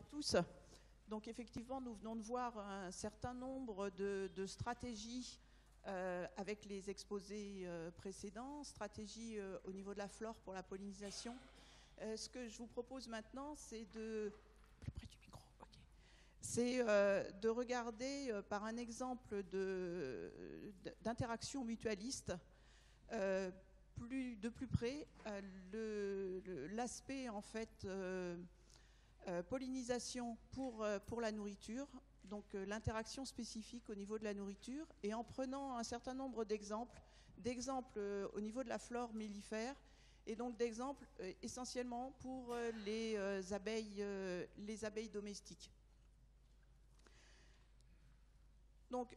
tous. Donc effectivement, nous venons de voir un certain nombre de stratégies avec les exposés précédents, stratégies au niveau de la flore pour la pollinisation. Ce que je vous propose maintenant, c'est de... Plus près du micro, ok. C'est de regarder par un exemple d'interaction mutualiste de plus près l'aspect en fait pollinisation pour la nourriture, donc l'interaction spécifique au niveau de la nourriture, et en prenant un certain nombre d'exemples au niveau de la flore mellifère, et donc d'exemples essentiellement pour les abeilles domestiques. Donc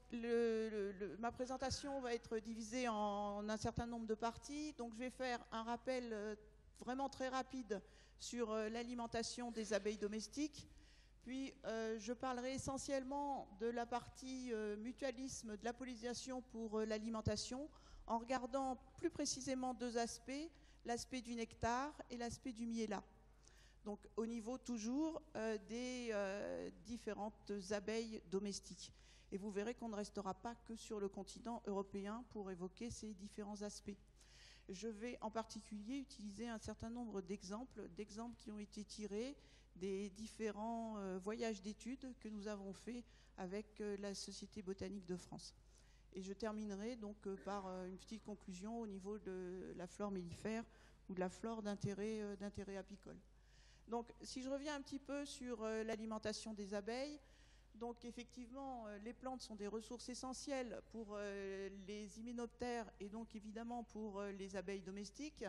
ma présentation va être divisée en un certain nombre de parties. Donc je vais faire un rappel vraiment très rapide sur l'alimentation des abeilles domestiques. Puis je parlerai essentiellement de la partie mutualisme de la pollinisation pour l'alimentation, en regardant plus précisément deux aspects, l'aspect du nectar et l'aspect du miella. Donc au niveau toujours des différentes abeilles domestiques. Et vous verrez qu'on ne restera pas que sur le continent européen pour évoquer ces différents aspects. Je vais en particulier utiliser un certain nombre d'exemples qui ont été tirés des différents voyages d'études que nous avons faits avec la Société botanique de France. Et je terminerai donc par une petite conclusion au niveau de la flore mellifère ou de la flore d'intérêt apicole. Donc si je reviens un petit peu sur l'alimentation des abeilles, donc effectivement, les plantes sont des ressources essentielles pour les hyménoptères et donc évidemment pour les abeilles domestiques.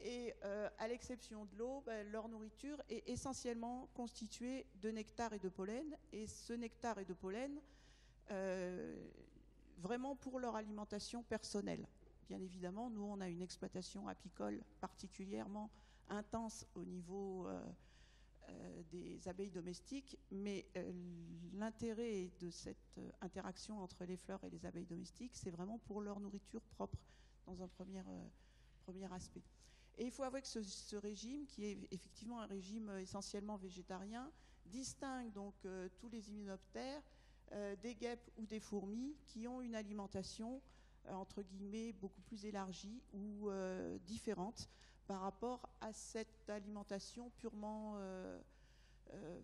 Et à l'exception de l'eau, leur nourriture est essentiellement constituée de nectar et de pollen. Et ce nectar et de pollen, vraiment pour leur alimentation personnelle. Bien évidemment, nous, on a une exploitation apicole particulièrement intense au niveau des abeilles domestiques, mais l'intérêt de cette interaction entre les fleurs et les abeilles domestiques, c'est vraiment pour leur nourriture propre, dans un premier aspect. Et il faut avouer que ce régime, qui est effectivement un régime essentiellement végétarien, distingue donc tous les hyménoptères des guêpes ou des fourmis qui ont une alimentation entre guillemets beaucoup plus élargie ou différente par rapport à cette alimentation purement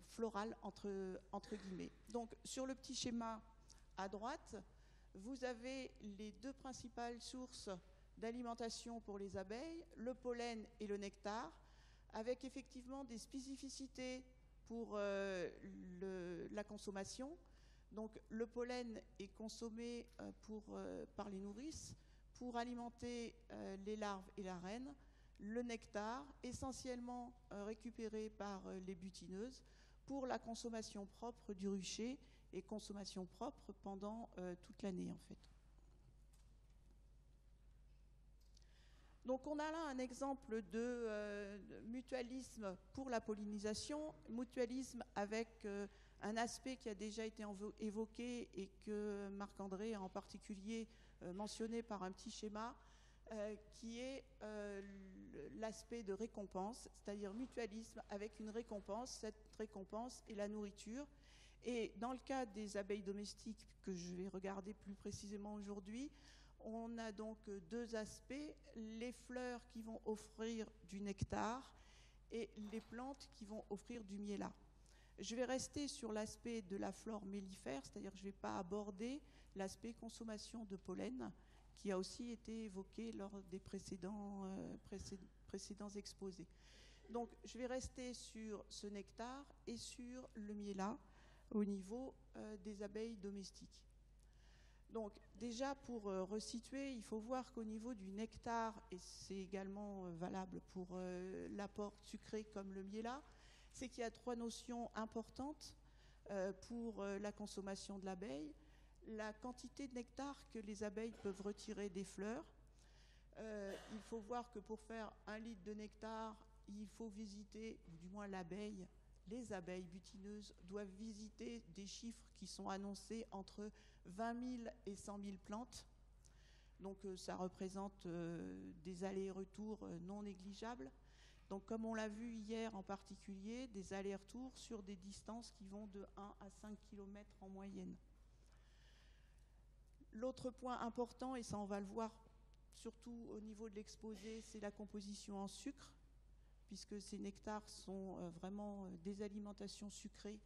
florale entre guillemets. Donc sur le petit schéma à droite, vous avez les deux principales sources d'alimentation pour les abeilles, le pollen et le nectar, avec effectivement des spécificités pour la consommation. Donc le pollen est consommé par les nourrices pour alimenter les larves et la reine. Le nectar, essentiellement récupéré par les butineuses, pour la consommation propre du rucher et consommation propre pendant toute l'année en fait. Donc on a là un exemple de mutualisme pour la pollinisation, mutualisme avec un aspect qui a déjà été évoqué et que Marc-André a en particulier mentionné par un petit schéma, qui est l'aspect de récompense, c'est-à-dire mutualisme avec une récompense. Cette récompense est la nourriture. Et dans le cas des abeilles domestiques que je vais regarder plus précisément aujourd'hui, on a donc deux aspects, les fleurs qui vont offrir du nectar et les plantes qui vont offrir du miella. Je vais rester sur l'aspect de la flore mellifère, c'est-à-dire que je ne vais pas aborder l'aspect consommation de pollen, qui a aussi été évoqué lors des précédents exposés. Donc je vais rester sur ce nectar et sur le miella au niveau des abeilles domestiques. Donc déjà pour resituer, il faut voir qu'au niveau du nectar, et c'est également valable pour l'apport sucré comme le miella, c'est qu'il y a trois notions importantes pour la consommation de l'abeille. La quantité de nectar que les abeilles peuvent retirer des fleurs. Il faut voir que pour faire 1 litre de nectar, il faut visiter, ou du moins l'abeille, les abeilles butineuses doivent visiter des chiffres qui sont annoncés entre 20 000 et 100 000 plantes. Donc ça représente des allers et retours non négligeables. Donc comme on l'a vu hier en particulier, des allers-retours sur des distances qui vont de 1 à 5 km en moyenne. L'autre point important, et ça on va le voir surtout au niveau de l'exposé, c'est la composition en sucre, puisque ces nectars sont vraiment des alimentations sucrées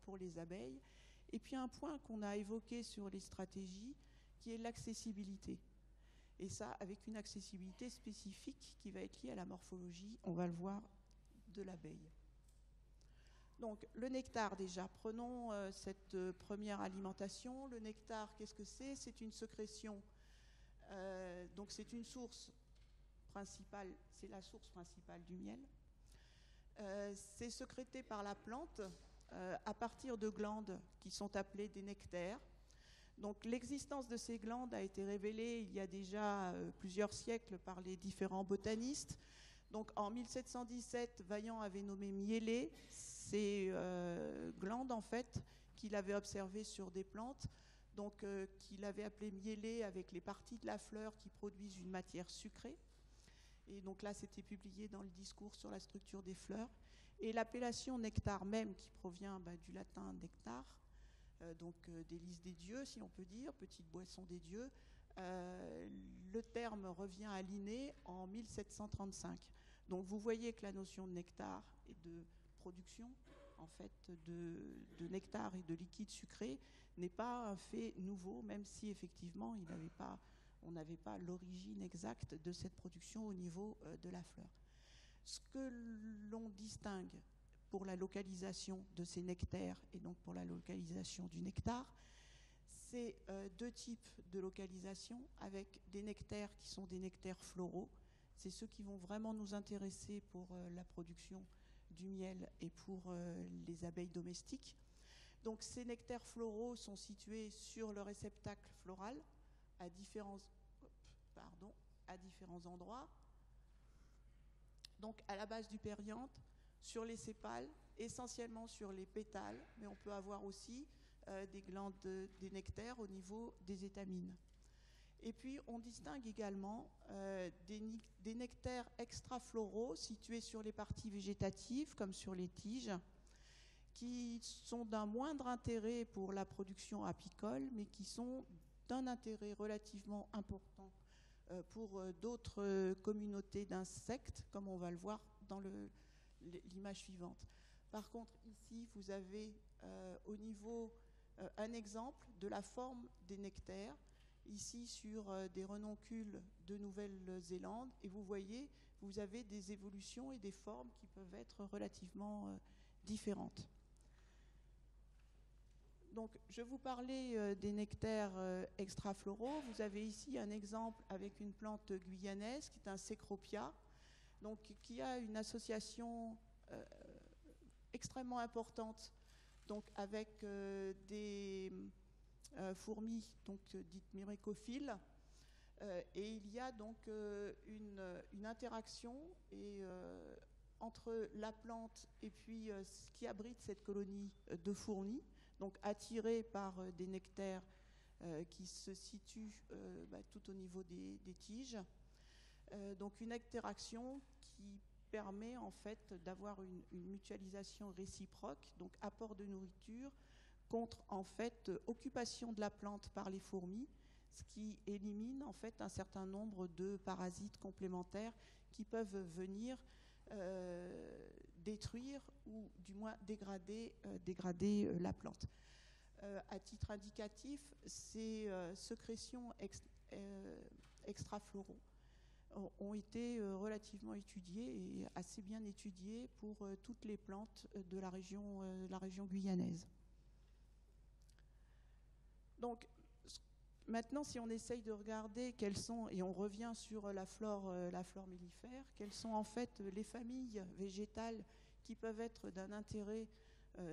pour les abeilles. Et puis un point qu'on a évoqué sur les stratégies, qui est l'accessibilité. Et ça, avec une accessibilité spécifique qui va être liée à la morphologie, on va le voir, de l'abeille. Donc le nectar déjà, prenons cette première alimentation. Le nectar, qu'est-ce que c'est? C'est une sécrétion, donc c'est une source principale, c'est la source principale du miel. C'est sécrété par la plante à partir de glandes qui sont appelées des nectaires. Donc l'existence de ces glandes a été révélée il y a déjà plusieurs siècles par les différents botanistes. Donc en 1717, Vaillant avait nommé Miellet ces glandes en fait qu'il avait observées sur des plantes, donc qu'il avait appelées Miellet avec les parties de la fleur qui produisent une matière sucrée. Et donc là, c'était publié dans le discours sur la structure des fleurs. Et l'appellation nectar même, qui provient du latin nectar, donc délice des dieux, si on peut dire, petite boisson des dieux, le terme revient à Linné en 1735. Donc vous voyez que la notion de nectar et de production, en fait, de nectar et de liquide sucré n'est pas un fait nouveau, même si effectivement on n'avait pas l'origine exacte de cette production au niveau de la fleur. Ce que l'on distingue pour la localisation de ces nectaires et donc pour la localisation du nectar, c'est deux types de localisation avec des nectaires qui sont des nectaires floraux. C'est ceux qui vont vraiment nous intéresser pour la production du miel et pour les abeilles domestiques. Donc ces nectaires floraux sont situés sur le réceptacle floral à différents endroits. Donc à la base du périanthe, sur les sépales, essentiellement sur les pétales, mais on peut avoir aussi des glandes, des nectaires au niveau des étamines. Et puis on distingue également des nectaires extrafloraux situés sur les parties végétatives, comme sur les tiges, qui sont d'un moindre intérêt pour la production apicole, mais qui sont d'un intérêt relativement important pour d'autres communautés d'insectes, comme on va le voir dans l'image suivante. Par contre, ici, vous avez au niveau un exemple de la forme des nectaires, ici sur des renoncules de Nouvelle-Zélande, et vous voyez, vous avez des évolutions et des formes qui peuvent être relativement différentes. Donc, je vous parlais des nectaires extrafloraux. Vous avez ici un exemple avec une plante guyanaise qui est un Cecropia, donc qui a une association extrêmement importante, donc avec des fourmis donc dites myrmécophiles, et il y a donc une interaction entre la plante et puis ce qui abrite cette colonie de fourmis, donc attirée par des nectaires qui se situent tout au niveau des tiges. Donc une interaction qui permet en fait d'avoir une mutualisation réciproque, donc apport de nourriture contre en fait occupation de la plante par les fourmis, ce qui élimine en fait un certain nombre de parasites complémentaires qui peuvent venir détruire ou du moins dégrader la plante. À titre indicatif, ces sécrétions extrafloraux ont été relativement étudiées et assez bien étudiées pour toutes les plantes de la région guyanaise. Donc, maintenant, si on essaye de regarder quelles sont, et on revient sur la flore mellifère, quelles sont en fait les familles végétales qui peuvent être d'un intérêt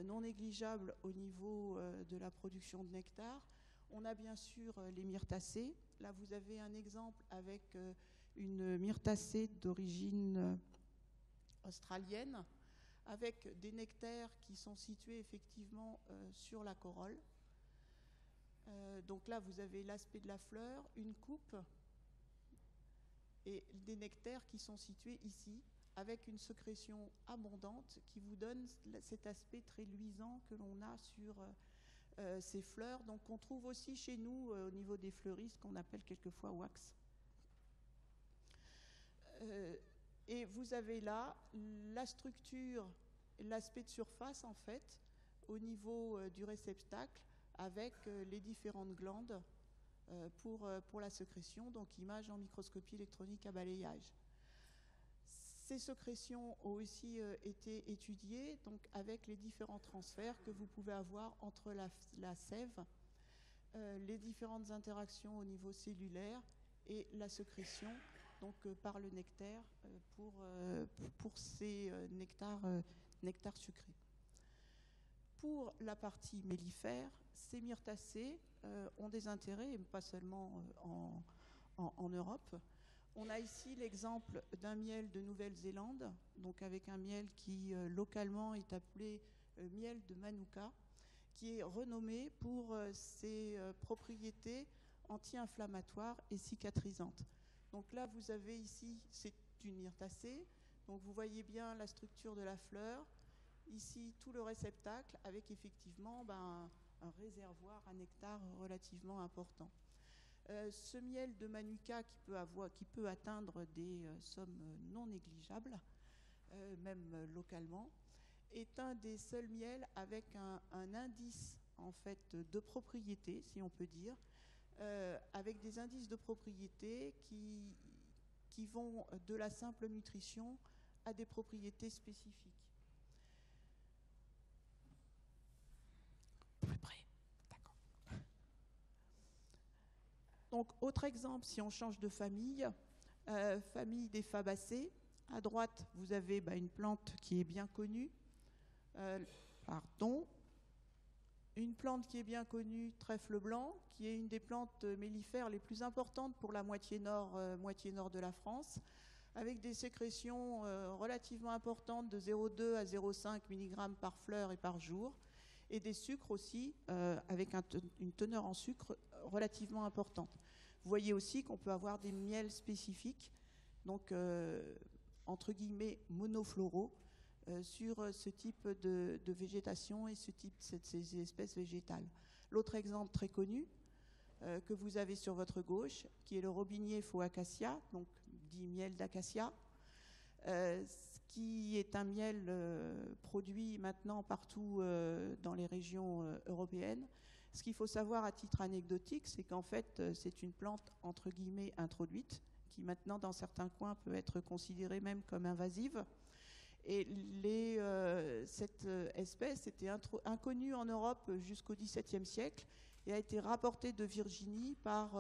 non négligeable au niveau de la production de nectar. On a bien sûr les myrtacées. Là, vous avez un exemple avec une myrtacée d'origine australienne, avec des nectaires qui sont situés effectivement sur la corolle. Donc là, vous avez l'aspect de la fleur, une coupe, et des nectaires qui sont situés ici, avec une sécrétion abondante qui vous donne cet aspect très luisant que l'on a sur ces fleurs, donc qu'on trouve aussi chez nous au niveau des fleuristes, qu'on appelle quelquefois wax. Et vous avez là la structure, l'aspect de surface en fait, au niveau du réceptacle, avec les différentes glandes pour la sécrétion, donc image en microscopie électronique à balayage. Ces sécrétions ont aussi été étudiées donc avec les différents transferts que vous pouvez avoir entre la sève, les différentes interactions au niveau cellulaire et la sécrétion donc, par le nectaire pour ces nectars sucrés. Pour la partie mellifère, ces myrtacées ont des intérêts, et pas seulement en Europe. On a ici l'exemple d'un miel de Nouvelle-Zélande, donc avec un miel qui localement est appelé miel de Manuka, qui est renommé pour ses propriétés anti-inflammatoires et cicatrisantes. Donc là, vous avez ici, c'est une myrtacée, donc vous voyez bien la structure de la fleur, ici tout le réceptacle avec effectivement un réservoir à nectar relativement important. Ce miel de Manuka qui peut atteindre des sommes non négligeables, même localement, est un des seuls miels avec un indice en fait de propriété, si on peut dire, avec des indices de propriété qui vont de la simple nutrition à des propriétés spécifiques. Plus près. Donc, autre exemple, si on change de famille, famille des fabacées. À droite, vous avez une plante qui est bien connue. Une plante qui est bien connue, trèfle blanc, qui est une des plantes mellifères les plus importantes pour la moitié nord de la France, avec des sécrétions relativement importantes de 0,2 à 0,5 mg par fleur et par jour, et des sucres aussi, avec une teneur en sucre relativement importante. Vous voyez aussi qu'on peut avoir des miels spécifiques, donc entre guillemets monofloraux, sur ce type de végétation et ces espèces végétales. L'autre exemple très connu que vous avez sur votre gauche, qui est le robinier faux acacia, donc dit miel d'acacia, qui est un miel produit maintenant partout dans les régions européennes. Ce qu'il faut savoir à titre anecdotique, c'est qu'en fait, c'est une plante entre guillemets introduite, qui maintenant dans certains coins peut être considérée même comme invasive. Et cette espèce était inconnue en Europe jusqu'au XVIIe siècle et a été rapportée de Virginie par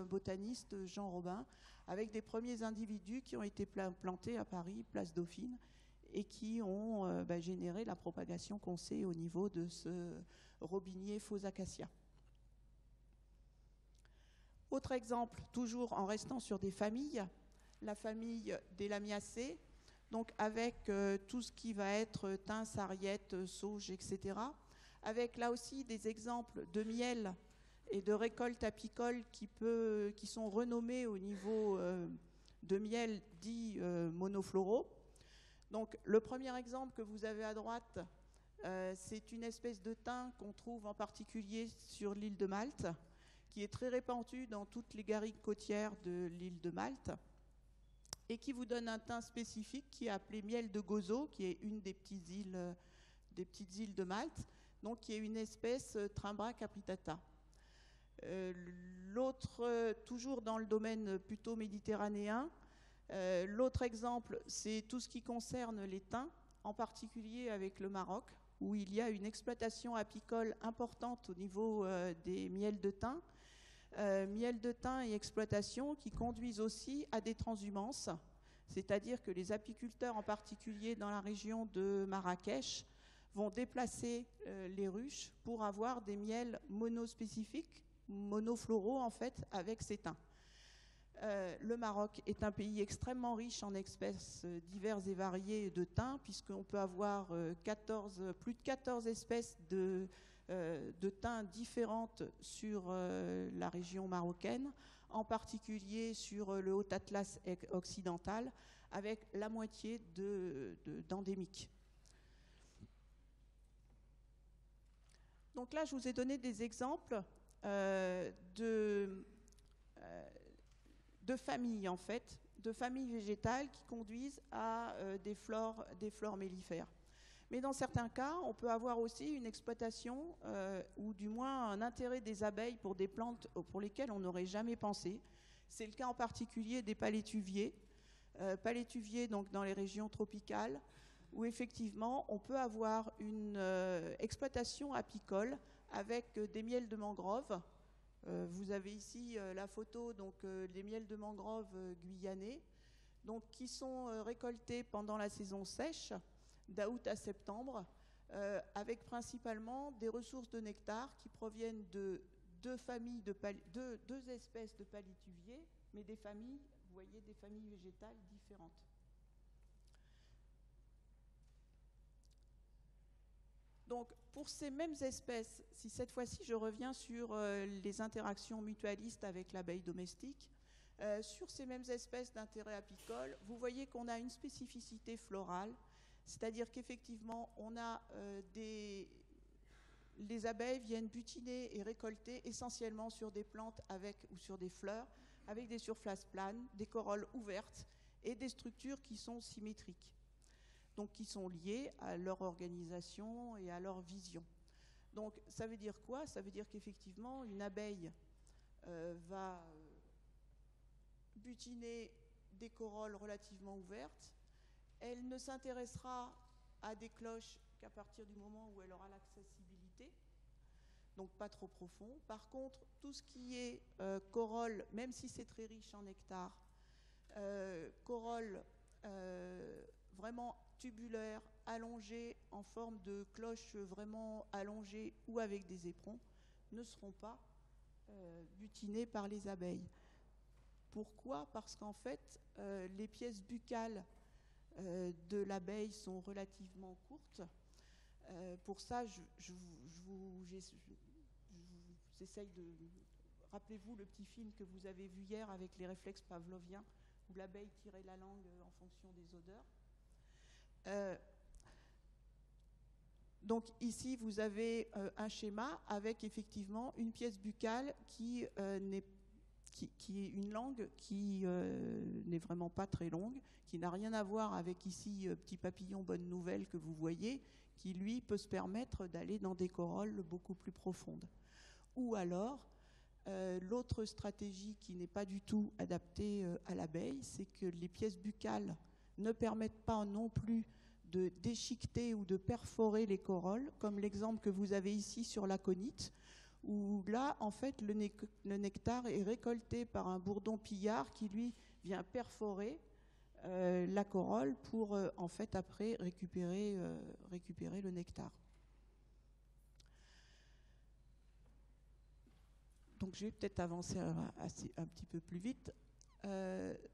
botaniste Jean Robin, avec des premiers individus qui ont été plantés à Paris, place Dauphine, et qui ont généré la propagation qu'on sait au niveau de ce robinier faux acacia. Autre exemple, toujours en restant sur des familles, la famille des Lamiacées, donc avec tout ce qui va être thym, sarriette, sauge, etc. Avec là aussi des exemples de miel et de récoltes apicoles qui sont renommés au niveau de miel dits monofloraux. Donc le premier exemple que vous avez à droite, c'est une espèce de thym qu'on trouve en particulier sur l'île de Malte, qui est très répandue dans toutes les garrigues côtières de l'île de Malte, et qui vous donne un thym spécifique qui est appelé miel de Gozo, qui est une des petites îles de Malte, donc qui est une espèce Trimbra capritata. L'autre, toujours dans le domaine plutôt méditerranéen, l'autre exemple, c'est tout ce qui concerne les thym, en particulier avec le Maroc, où il y a une exploitation apicole importante au niveau des miels de thym, miel de thym et exploitation qui conduisent aussi à des transhumances, c'est-à-dire que les apiculteurs, en particulier dans la région de Marrakech, vont déplacer les ruches pour avoir des miels monospécifiques, monofloraux en fait, avec ces thym. Le Maroc est un pays extrêmement riche en espèces diverses et variées de thym, puisqu'on peut avoir plus de 14 espèces de thym différentes sur la région marocaine, en particulier sur le Haut Atlas occidental, avec la moitié d'endémiques. Donc là, je vous ai donné des exemples de familles, en fait, de familles végétales qui conduisent à des flores mellifères. Mais dans certains cas, on peut avoir aussi une exploitation ou du moins un intérêt des abeilles pour des plantes pour lesquelles on n'aurait jamais pensé. C'est le cas en particulier des palétuviers. Palétuviers donc dans les régions tropicales, où effectivement on peut avoir une exploitation apicole avec des miels de mangrove. Vous avez ici la photo donc, des miels de mangrove guyanais, donc, qui sont récoltés pendant la saison sèche, d'août à septembre, avec principalement des ressources de nectar qui proviennent de deux espèces de palétuviers, mais des familles, vous voyez, des familles végétales différentes. Donc, pour ces mêmes espèces, si cette fois-ci je reviens sur les interactions mutualistes avec l'abeille domestique, sur ces mêmes espèces d'intérêt apicole, vous voyez qu'on a une spécificité florale, c'est-à-dire qu'effectivement, on a les abeilles viennent butiner et récolter essentiellement sur des plantes ou sur des fleurs, avec des surfaces planes, des corolles ouvertes et des structures qui sont symétriques, donc qui sont liées à leur organisation et à leur vision. Donc ça veut dire quoi? Ça veut dire qu'effectivement, une abeille va butiner des corolles relativement ouvertes. Elle ne s'intéressera à des cloches qu'à partir du moment où elle aura l'accessibilité, donc pas trop profond. Par contre, tout ce qui est corolle, même si c'est très riche en nectar, corolle vraiment tubulaire, allongée, en forme de cloche vraiment allongée ou avec des éperons, ne seront pas butinées par les abeilles. Pourquoi? Parce qu'en fait, les pièces buccales de l'abeille sont relativement courtes. Pour ça, j'essaye de... Rappelez-vous le petit film que vous avez vu hier avec les réflexes pavloviens, où l'abeille tirait la langue en fonction des odeurs. Donc ici, vous avez un schéma avec effectivement une pièce buccale qui est une langue qui n'est vraiment pas très longue, qui n'a rien à voir avec ici Petit Papillon Bonne Nouvelle que vous voyez, qui lui peut se permettre d'aller dans des corolles beaucoup plus profondes. Ou alors, l'autre stratégie qui n'est pas du tout adaptée à l'abeille, c'est que les pièces buccales ne permettent pas non plus de déchiqueter ou de perforer les corolles, comme l'exemple que vous avez ici sur l'aconite, où là, en fait, le nectar est récolté par un bourdon pillard qui, lui, vient perforer la corolle pour, en fait, après, récupérer le nectar. Donc, je vais peut-être avancer un petit peu plus vite.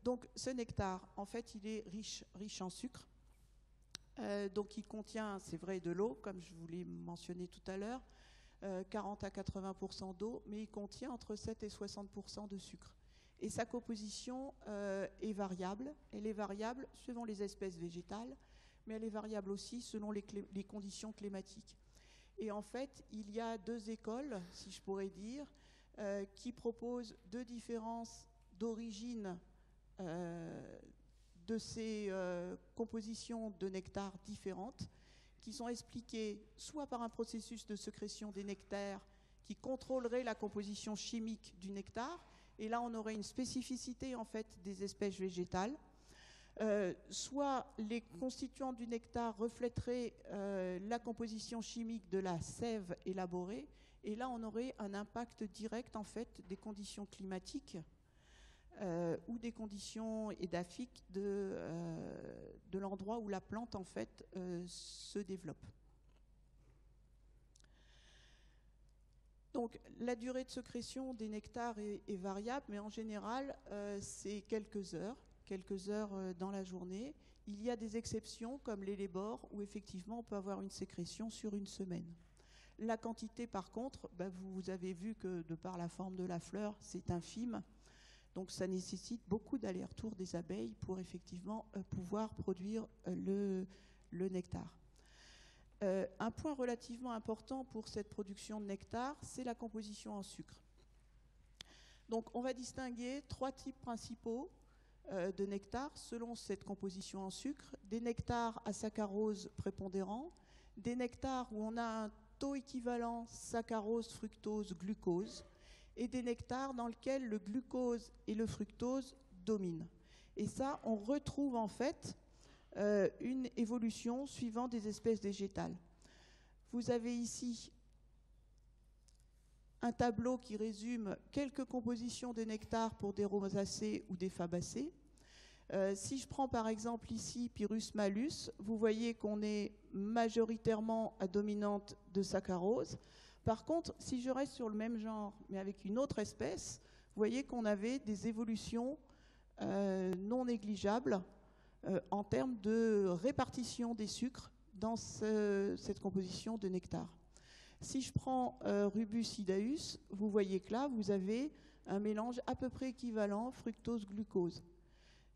Donc, ce nectar, en fait, il est riche en sucre. Donc, il contient, c'est vrai, de l'eau, comme je vous l'ai mentionné tout à l'heure, 40 à 80% d'eau, mais il contient entre 7 et 60% de sucre. Et sa composition est variable. Elle est variable selon les espèces végétales, mais elle est variable aussi selon les conditions climatiques. Et en fait, il y a deux écoles, si je pourrais dire, qui proposent deux différences d'origine de ces compositions de nectar différentes, qui sont expliquées soit par un processus de sécrétion des nectars qui contrôlerait la composition chimique du nectar, et là on aurait une spécificité en fait des espèces végétales, soit les constituants du nectar reflèteraient la composition chimique de la sève élaborée, et là on aurait un impact direct en fait des conditions climatiques ou des conditions édaphiques de l'endroit où la plante en fait se développe. Donc la durée de sécrétion des nectars est variable, mais en général c'est quelques heures dans la journée. Il y a des exceptions comme l'élébore où effectivement on peut avoir une sécrétion sur une semaine. La quantité par contre, vous avez vu que de par la forme de la fleur, c'est infime. Donc ça nécessite beaucoup d'allers-retours des abeilles pour effectivement pouvoir produire le nectar. Un point relativement important pour cette production de nectar, c'est la composition en sucre. Donc on va distinguer 3 types principaux de nectar selon cette composition en sucre. Des nectars à saccharose prépondérant, des nectars où on a un taux équivalent saccharose, fructose, glucose, et des nectars dans lesquels le glucose et le fructose dominent. Et ça, on retrouve en fait une évolution suivant des espèces végétales. Vous avez ici un tableau qui résume quelques compositions de nectar pour des rosacées ou des fabacées. Si je prends par exemple ici Pyrrhus malus, vous voyez qu'on est majoritairement à dominante de saccharose. Par contre, si je reste sur le même genre, mais avec une autre espèce, vous voyez qu'on avait des évolutions non négligeables en termes de répartition des sucres dans cette composition de nectar. Si je prends Rubus idaeus, vous voyez que là, vous avez un mélange à peu près équivalent fructose-glucose.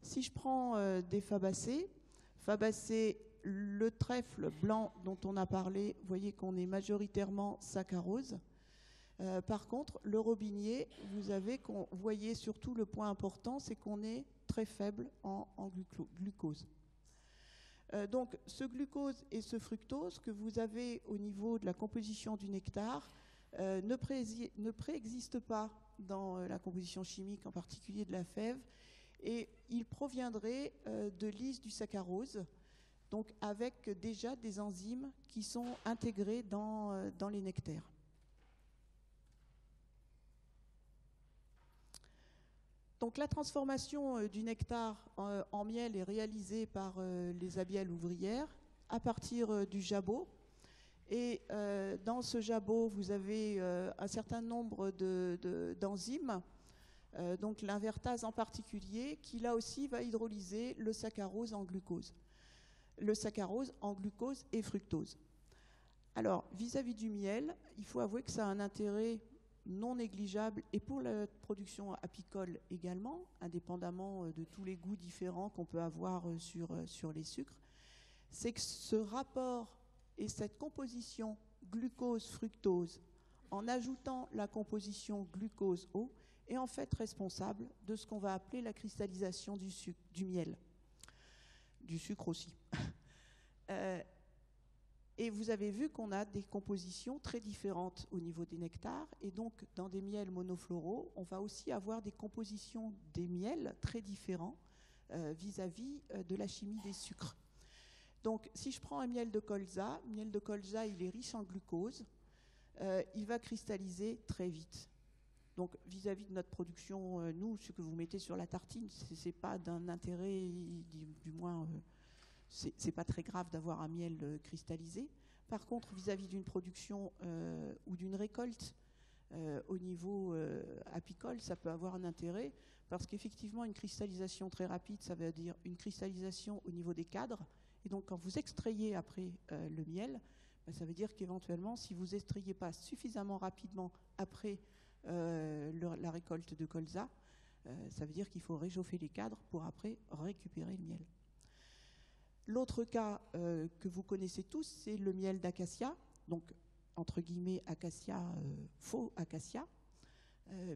Si je prends des fabacées, le trèfle blanc dont on a parlé, vous voyez qu'on est majoritairement saccharose. Par contre, le robinier, vous voyez surtout le point important, c'est qu'on est très faible en glucose. Donc ce glucose et ce fructose que vous avez au niveau de la composition du nectar ne préexistent pas dans la composition chimique, en particulier de la fève, et ils proviendraient de l'is du saccharose, donc avec déjà des enzymes qui sont intégrées dans les nectaires. Donc la transformation du nectar en miel est réalisée par les abielles ouvrières à partir du jabot. Et dans ce jabot, vous avez un certain nombre d'enzymes, donc l'invertase en particulier, qui là aussi va hydrolyser le saccharose en glucose. Le saccharose en glucose et fructose. Alors, vis-à-vis du miel, il faut avouer que ça a un intérêt non négligeable, et pour la production apicole également, indépendamment de tous les goûts différents qu'on peut avoir sur les sucres, c'est que ce rapport et cette composition glucose-fructose, en ajoutant la composition glucose-eau, est en fait responsable de ce qu'on va appeler la cristallisation du miel, du sucre aussi. Et vous avez vu qu'on a des compositions très différentes au niveau des nectars, et donc dans des miels monofloraux, on va aussi avoir des compositions des miels très différents vis-à-vis de la chimie des sucres. Donc si je prends un miel de colza, il est riche en glucose, il va cristalliser très vite. Donc vis-à-vis de notre production, nous, ce que vous mettez sur la tartine, c'est pas d'un intérêt, du moins... c'est pas très grave d'avoir un miel cristallisé. Par contre, vis-à-vis d'une production ou d'une récolte au niveau apicole, ça peut avoir un intérêt, parce qu'effectivement, une cristallisation très rapide, ça veut dire une cristallisation au niveau des cadres. Et donc, quand vous extrayez après le miel, ça veut dire qu'éventuellement, si vous extrayez pas suffisamment rapidement après la récolte de colza, ça veut dire qu'il faut réchauffer les cadres pour après récupérer le miel. L'autre cas que vous connaissez tous, c'est le miel d'acacia, donc entre guillemets acacia, faux acacia,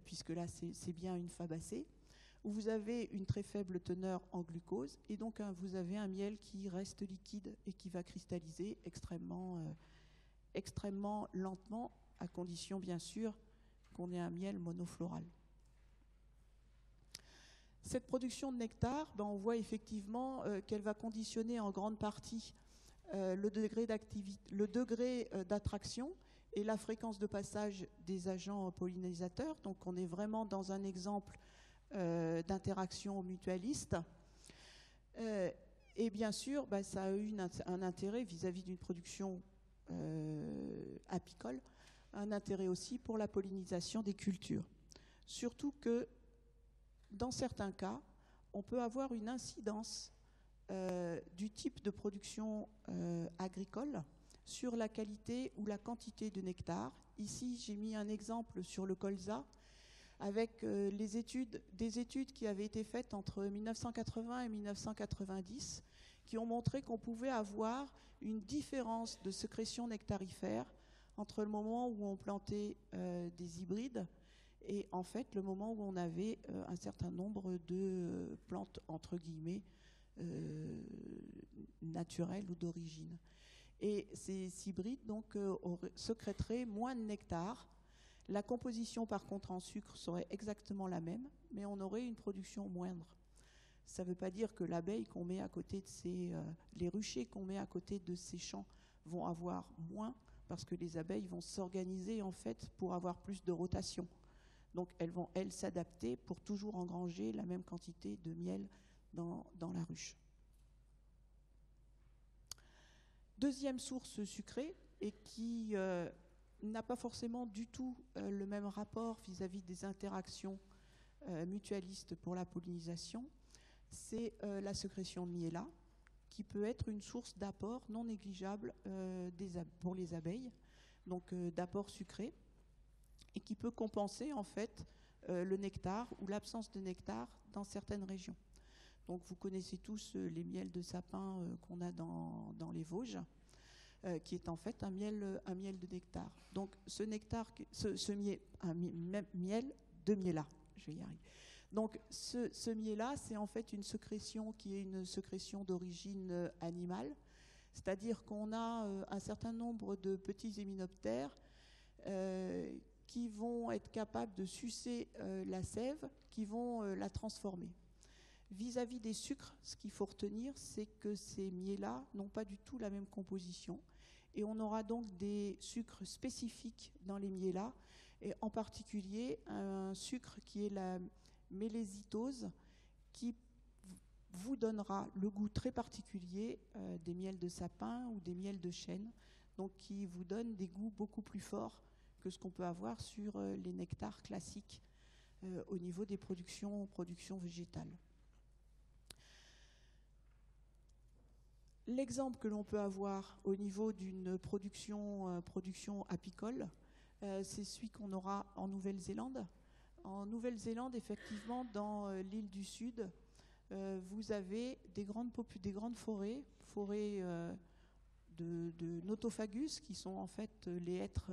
puisque là c'est bien une fabacée, où vous avez une très faible teneur en glucose, et donc vous avez un miel qui reste liquide et qui va cristalliser extrêmement lentement, à condition bien sûr qu'on ait un miel monofloral. Cette production de nectar, on voit effectivement qu'elle va conditionner en grande partie le degré d'attraction et la fréquence de passage des agents pollinisateurs. Donc on est vraiment dans un exemple d'interaction mutualiste. Et bien sûr, ça a eu un intérêt vis-à-vis d'une production apicole, un intérêt aussi pour la pollinisation des cultures. Surtout que dans certains cas, on peut avoir une incidence du type de production agricole sur la qualité ou la quantité de nectar. Ici, j'ai mis un exemple sur le colza. avec des études qui avaient été faites entre 1980 et 1990, qui ont montré qu'on pouvait avoir une différence de sécrétion nectarifère entre le moment où on plantait des hybrides et en fait le moment où on avait un certain nombre de plantes entre guillemets naturelles ou d'origine. Et ces hybrides donc sécréteraient moins de nectar. La composition par contre en sucre serait exactement la même, mais on aurait une production moindre. Ça ne veut pas dire que l'abeille qu'on met à côté de les ruchers qu'on met à côté de ces champs vont avoir moins, parce que les abeilles vont s'organiser en fait pour avoir plus de rotation. Donc elles vont, elles, s'adapter pour toujours engranger la même quantité de miel dans la ruche. Deuxième source sucrée, et qui n'a pas forcément du tout le même rapport vis-à-vis des interactions mutualistes pour la pollinisation, c'est la sécrétion de miella, qui peut être une source d'apport non négligeable pour les abeilles, donc d'apport sucré, et qui peut compenser en fait le nectar ou l'absence de nectar dans certaines régions. Donc vous connaissez tous les miels de sapin qu'on a dans les Vosges, qui est en fait un miel de nectar. Donc ce nectar, miel de miella, je vais y arriver. Donc ce miel-là, c'est en fait une sécrétion qui est une sécrétion d'origine animale, c'est-à-dire qu'on a un certain nombre de petits hyménoptères qui vont être capables de sucer la sève, qui vont la transformer. Vis-à-vis des sucres, ce qu'il faut retenir, c'est que ces miels-là n'ont pas du tout la même composition, et on aura donc des sucres spécifiques dans les miels-là, et en particulier un sucre qui est la mélésitose, qui vous donnera le goût très particulier des miels de sapin ou des miels de chêne, donc qui vous donne des goûts beaucoup plus forts que ce qu'on peut avoir sur les nectars classiques au niveau des productions végétales. L'exemple que l'on peut avoir au niveau d'une production apicole, c'est celui qu'on aura en Nouvelle-Zélande. En Nouvelle-Zélande, effectivement, dans l'île du Sud, vous avez des grandes forêts de Nothofagus, qui sont en fait les hêtres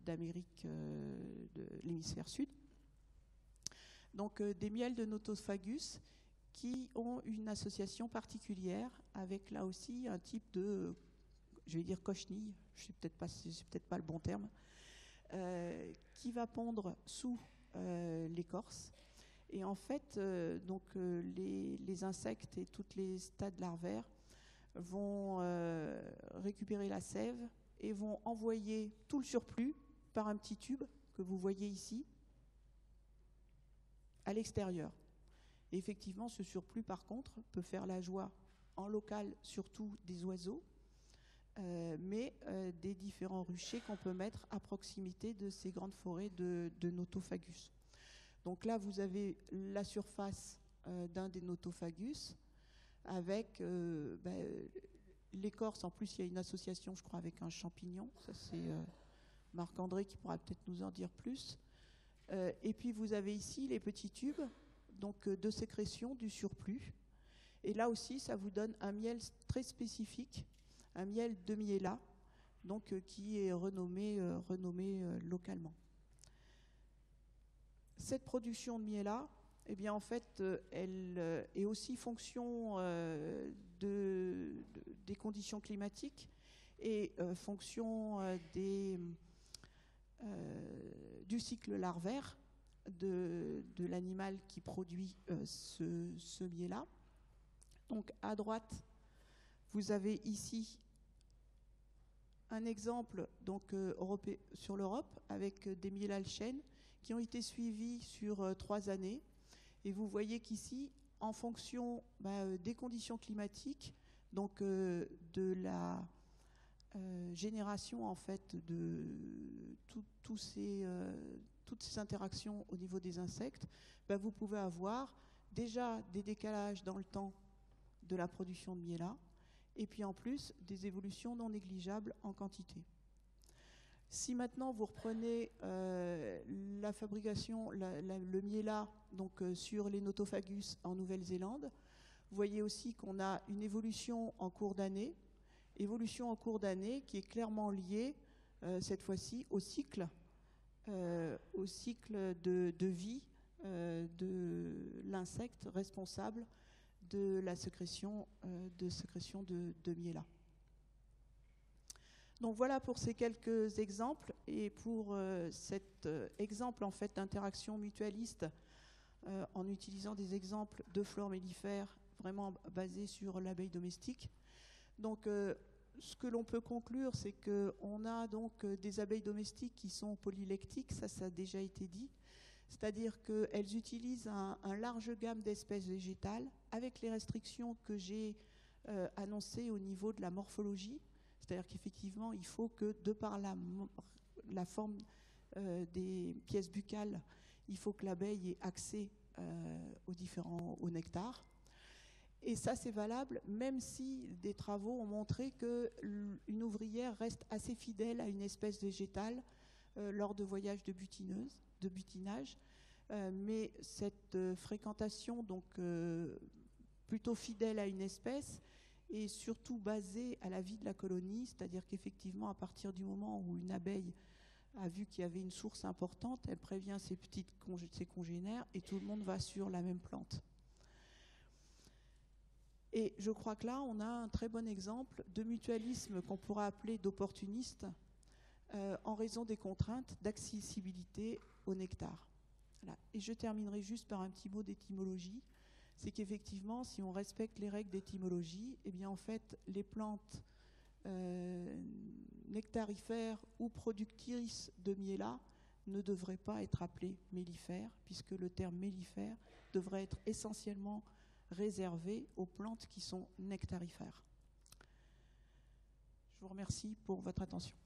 d'Amérique de l'hémisphère sud. Donc des miels de Nothofagus qui ont une association particulière avec là aussi un type de, je vais dire cochenille, c'est peut-être pas le bon terme, qui va pondre sous l'écorce. Et en fait, les insectes et tous les stades larvaires vont récupérer la sève et vont envoyer tout le surplus par un petit tube que vous voyez ici à l'extérieur. Et effectivement, ce surplus, par contre, peut faire la joie en local, surtout des oiseaux, mais des différents ruchers qu'on peut mettre à proximité de ces grandes forêts de Nothofagus. Donc là, vous avez la surface d'un des Nothofagus avec l'écorce. En plus, il y a une association, je crois, avec un champignon. Ça, c'est Marc-André qui pourra peut-être nous en dire plus. Et puis, vous avez ici les petits tubes donc, de sécrétion du surplus. Et là aussi, ça vous donne un miel très spécifique, un miel de miella, donc qui est renommé localement. Cette production de miella, eh bien, en fait, elle est aussi fonction des conditions climatiques et fonction du cycle larvaire de l'animal qui produit ce miel-là. Donc à droite, vous avez ici un exemple donc, sur l'Europe avec des miels alchènes qui ont été suivis sur 3 années. Et vous voyez qu'ici, en fonction des conditions climatiques, donc de la génération en fait de toutes ces interactions au niveau des insectes, vous pouvez avoir déjà des décalages dans le temps de la production de miella, et puis en plus des évolutions non négligeables en quantité. Si maintenant vous reprenez la fabrication, le miela, donc sur les Notophagus en Nouvelle-Zélande, vous voyez aussi qu'on a une évolution en cours d'année qui est clairement liée cette fois-ci au cycle de vie de l'insecte responsable de la sécrétion de miela. Donc voilà pour ces quelques exemples et pour cet exemple en fait d'interaction mutualiste en utilisant des exemples de flore mellifère vraiment basés sur l'abeille domestique. Donc ce que l'on peut conclure, c'est qu'on a donc des abeilles domestiques qui sont polylectiques, ça a déjà été dit, c'est-à-dire qu'elles utilisent un large gamme d'espèces végétales avec les restrictions que j'ai annoncées au niveau de la morphologie. C'est-à-dire qu'effectivement, il faut que, de par la forme des pièces buccales, il faut que l'abeille ait accès au nectar. Et ça, c'est valable, même si des travaux ont montré qu'une ouvrière reste assez fidèle à une espèce végétale lors de voyages de butinage. Mais cette fréquentation, donc plutôt fidèle à une espèce, et surtout basée à la vie de la colonie, c'est-à-dire qu'effectivement, à partir du moment où une abeille a vu qu'il y avait une source importante, elle prévient ses congénères et tout le monde va sur la même plante. Et je crois que là, on a un très bon exemple de mutualisme qu'on pourra appeler d'opportuniste en raison des contraintes d'accessibilité au nectar. Voilà. Et je terminerai juste par un petit mot d'étymologie. C'est qu'effectivement, si on respecte les règles d'étymologie, eh bien en fait, les plantes nectarifères ou productrices de miela ne devraient pas être appelées mellifères, puisque le terme mellifère devrait être essentiellement réservé aux plantes qui sont nectarifères. Je vous remercie pour votre attention.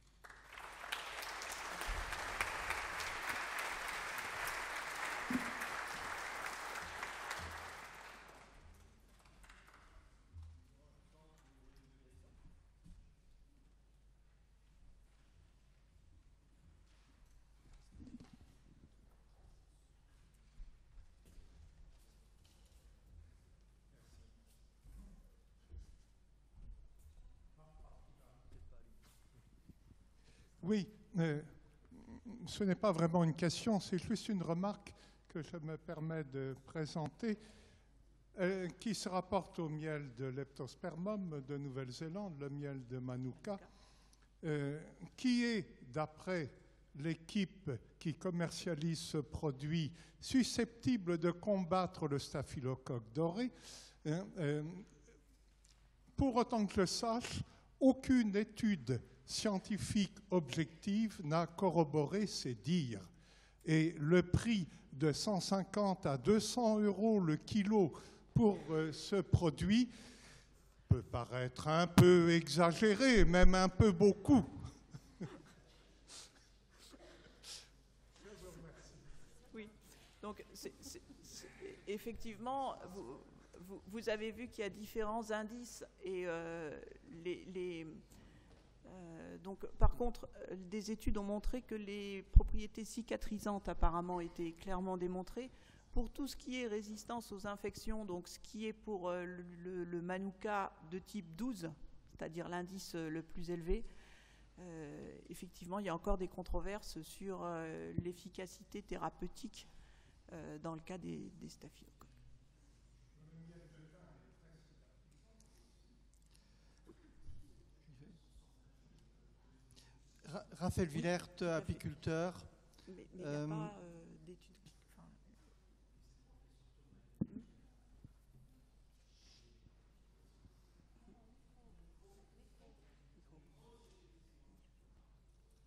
Oui, ce n'est pas vraiment une question, c'est juste une remarque que je me permets de présenter, qui se rapporte au miel de Leptospermum de Nouvelle-Zélande, le miel de Manuka, qui est, d'après l'équipe qui commercialise ce produit, susceptible de combattre le staphylocoque doré. Pour autant que je sache, aucune étude scientifique objective n'a corroboré ces dires. Et le prix de 150 à 200 € le kilo pour ce produit peut paraître un peu exagéré, même un peu beaucoup. Oui, donc effectivement, vous avez vu qu'il y a différents indices et donc, par contre, des études ont montré que les propriétés cicatrisantes apparemment étaient clairement démontrées. Pour tout ce qui est résistance aux infections, donc ce qui est pour le Manuka de type 12, c'est-à-dire l'indice le plus élevé, effectivement, il y a encore des controverses sur l'efficacité thérapeutique dans le cas des staphylocoques. Raphaël Villert, apiculteur. Mais il n'y a pas d'études.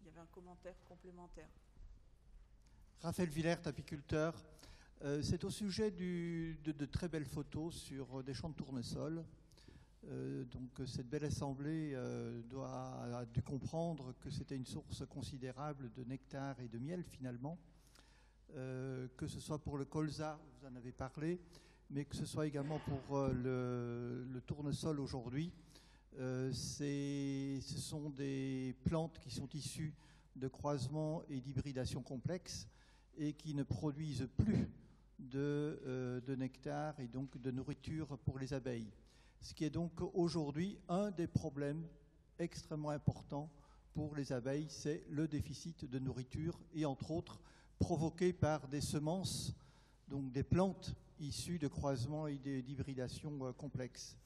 Il y avait un commentaire complémentaire. Raphaël Villert, apiculteur. C'est au sujet de très belles photos sur des champs de tournesol. Donc cette belle assemblée a dû comprendre que c'était une source considérable de nectar et de miel finalement, que ce soit pour le colza, vous en avez parlé, mais que ce soit également pour le tournesol aujourd'hui. Ce sont des plantes qui sont issues de croisement et d'hybridation complexe et qui ne produisent plus de nectar et donc de nourriture pour les abeilles. Ce qui est donc aujourd'hui un des problèmes extrêmement importants pour les abeilles, c'est le déficit de nourriture et entre autres provoqué par des semences, donc des plantes issues de croisements et d'hybridation complexes.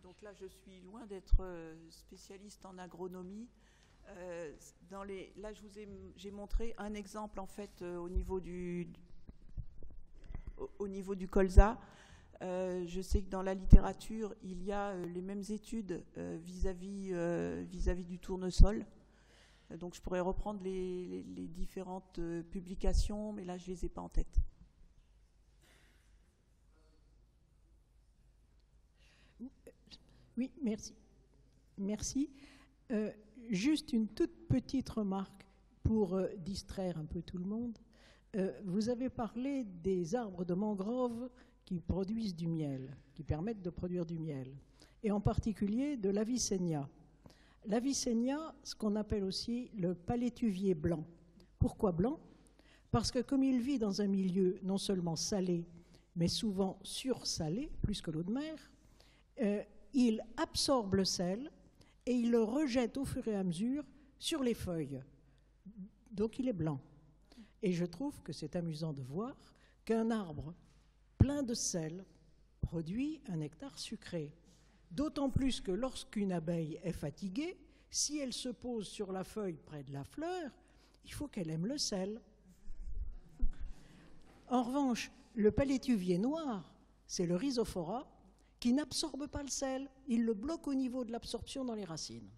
Donc là, je suis loin d'être spécialiste en agronomie. Là, j'ai montré un exemple en fait au niveau du colza. Je sais que dans la littérature, il y a les mêmes études vis-à-vis du tournesol. Donc je pourrais reprendre les différentes publications, mais là, je ne les ai pas en tête. Oui, merci. Merci. Juste une toute petite remarque pour distraire un peu tout le monde. Vous avez parlé des arbres de mangrove qui produisent du miel, qui permettent de produire du miel, et en particulier de l'Avicennia. L'Avicennia, ce qu'on appelle aussi le palétuvier blanc. Pourquoi blanc? Parce que comme il vit dans un milieu non seulement salé, mais souvent sursalé, plus que l'eau de mer, il absorbe le sel et il le rejette au fur et à mesure sur les feuilles. Donc il est blanc. Et je trouve que c'est amusant de voir qu'un arbre plein de sel produit un nectar sucré. D'autant plus que lorsqu'une abeille est fatiguée, si elle se pose sur la feuille près de la fleur, il faut qu'elle aime le sel. En revanche, le palétuvier noir, c'est le Rhizophora, qui n'absorbe pas le sel, il le bloque au niveau de l'absorption dans les racines.